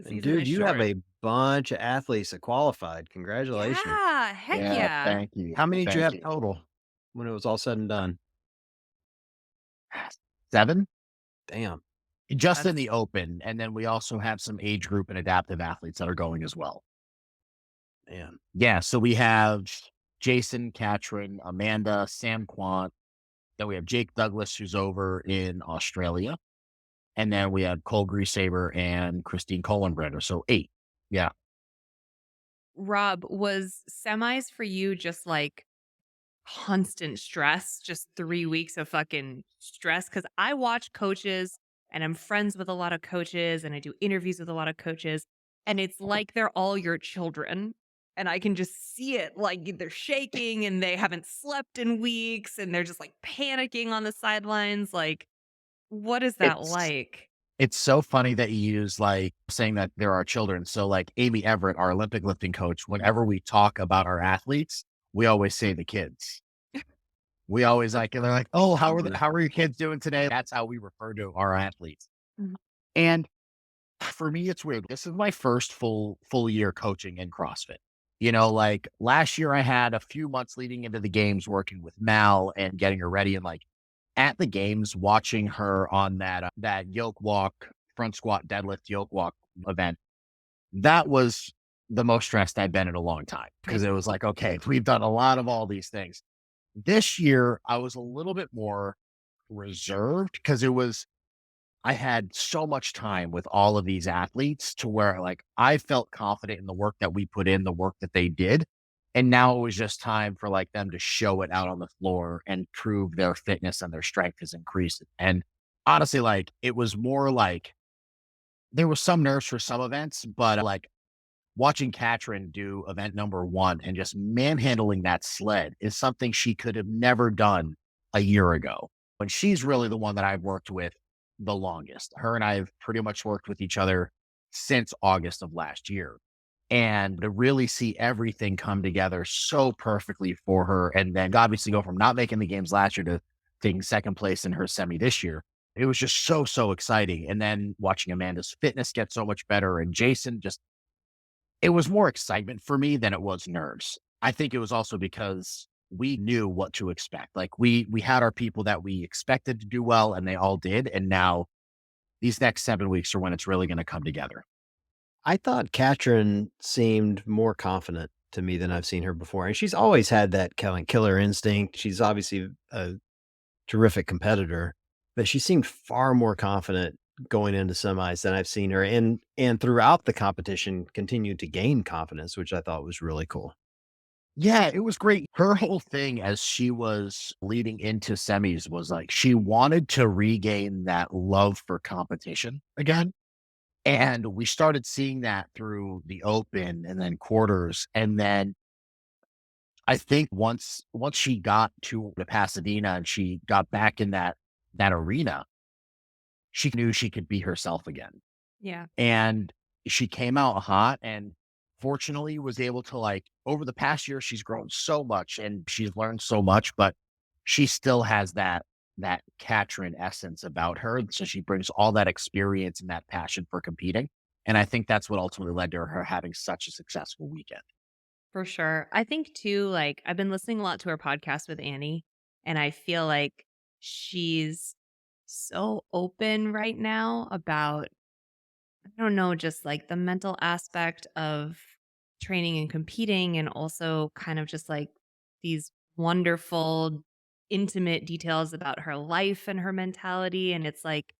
The And season dude, is you have short. a bunch of athletes that qualified. Congratulations. Yeah, heck Yeah, yeah. thank you. How many did you Thank have you. total when it was all said and done? 7? Damn. Just in That's the open, and then we also have some age group and adaptive athletes that are going as well. Man. Yeah, so we have Jason, Katrin, Amanda, Sam Quant, then we have Jake Douglas, who's over in Australia, and then we have Cole Greasaber and Christine Kohlenbrenner, so 8. Yeah. Rob, was semis for you just like constant stress, just 3 weeks of fucking stress? Because I watch coaches and I'm friends with a lot of coaches and I do interviews with a lot of coaches, and it's like they're all your children. And I can just see it like they're shaking and they haven't slept in weeks and they're just like panicking on the sidelines. Like, what is that It's like? it's so funny that you use, like, saying that there are children. So, like, Amy Everett, our Olympic lifting coach, whenever we talk about our athletes, we always say the kids. We always like and they're like, "Oh, how are your kids doing today?" That's how we refer to our athletes. Mhm. And for me, it's weird. This is my first full year coaching in CrossFit. Like last year I had a few months leading into the games working with Mal and getting her ready and like at the games watching her on that yoke walk, front squat, deadlift, yoke walk event. That was the most stressed I've been in a long time because it was like, okay, we've done a lot of all these things. This year I was a little bit more reserved because I had so much time with all of these athletes to where like I felt confident in the work that we put in, the work that they did. And now it was just time for like them to show it out on the floor and prove their fitness and their strength has increased. And honestly, like it was more like there was some nerves for some events, but like watching Katrin do event number 1 and just manhandling that sled is something she could have never done a year ago. And she's really the one that I've worked with the longest. Her and I have pretty much worked with each other since August of last year. And to really see everything come together so perfectly for her, and then obviously go from not making the games last year to taking second place in her semi this year. It was just so exciting. And then watching Amanda's fitness get so much better and Jason just it was more excitement for me than it was nerves. I think it was also because we knew what to expect. Like we had our people that we expected to do well and they all did. And now these next 7 weeks are when it's really going to come together. I thought Katrin seemed more confident to me than I've seen her before, and she's always had that kind of killer instinct. She's obviously a terrific competitor, but she seemed far more confident going into semis than I've seen her, and throughout the competition continued to gain confidence, which I thought was really cool. Yeah, it was great. Her whole thing as she was leading into semis was like she wanted to regain that love for competition again. And we started seeing that through the open and then quarters. And then I think once she got to the Pasadena and she got back in that arena, she knew she could be herself again. Yeah. And she came out hot and fortunately was able to like over the past year, she's grown so much and she's learned so much, but she still has that Katrin essence about her. So she brings all that experience and that passion for competing. And I think that's what ultimately led to her having such a successful weekend. For sure. I think too, like, I've been listening a lot to her podcast with Annie, and I feel like she's so open right now about, I don't know, just like the mental aspect of training and competing, and also kind of just like these wonderful, intimate details about her life and her mentality. And it's like,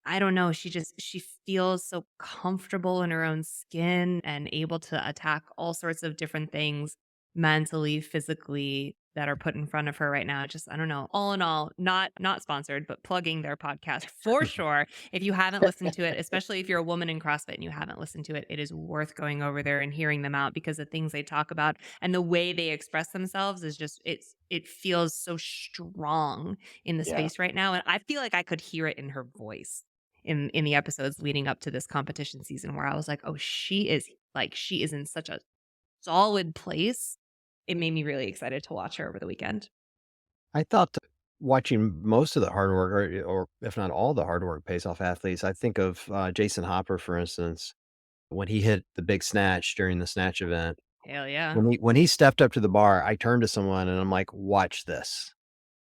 I don't know, she feels so comfortable in her own skin and able to attack all sorts of different things mentally, physically that are put in front of her right now. Just I don't know. All in all, not sponsored, but plugging their podcast for sure. If you haven't listened to it, especially if you're a woman in CrossFit and you haven't listened to it, it is worth going over there and hearing them out because the things they talk about and the way they express themselves is just it feels so strong in the Yeah. space right now. And I feel like I could hear it in her voice in the episodes leading up to this competition season where I was like, "Oh, she is in such a solid place." It made me really excited to watch her over the weekend. I thought watching most of the hard work, or if not all the hard work, pays off athletes. I think of Jason Hopper, for instance. when he hit the big snatch during the snatch event. Hell yeah. When he stepped up to the bar, I turned to someone and I'm like, "Watch this."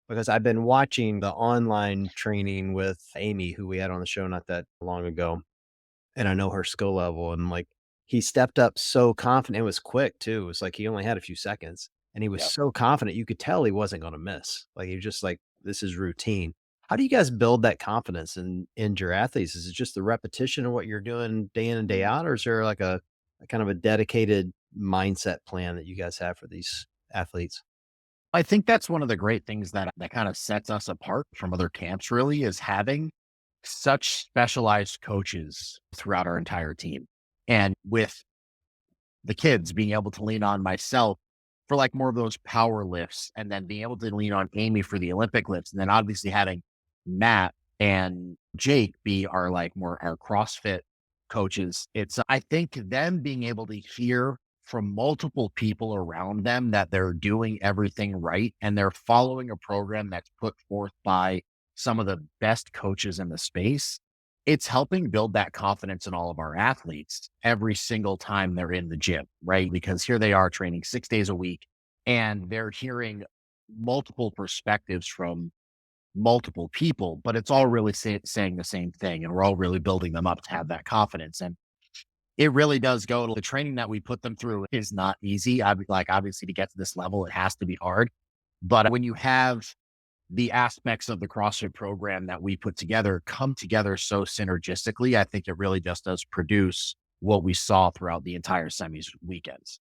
Because I've been watching the online training with Amy, who we had on the show not that long ago, and I know her skill level, and, like, he stepped up so confident. It was quick too. It was like he only had a few seconds, and he was Yep. so confident, you could tell he wasn't gonna miss. Like, he was just like, "This is routine." How do you guys build that confidence in your athletes? Is it just the repetition of what you're doing day in and day out, or is there, like, a kind of a dedicated mindset plan that you guys have for these athletes? I think that's one of the great things that kind of sets us apart from other camps really is having such specialized coaches throughout our entire team. And with the kids being able to lean on myself for like more of those power lifts and then being able to lean on Amy for the Olympic lifts. And then obviously having Matt and Jake be our like more our CrossFit coaches. It's, I think them being able to hear from multiple people around them that they're doing everything right and they're following a program that's put forth by some of the best coaches in the space, it's helping build that confidence in all of our athletes every single time they're in the gym, right? Because here they are training 6 days a week and they're hearing multiple perspectives from multiple people, but it's all really saying the same thing. And we're all really building them up to have that confidence. And it really does go to the training that we put them through is not easy. Like, obviously, to get to this level, it has to be hard. But when you have the aspects of the CrossFit program that we put together come together so synergistically, I think it really just does produce what we saw throughout the entire semis weekends.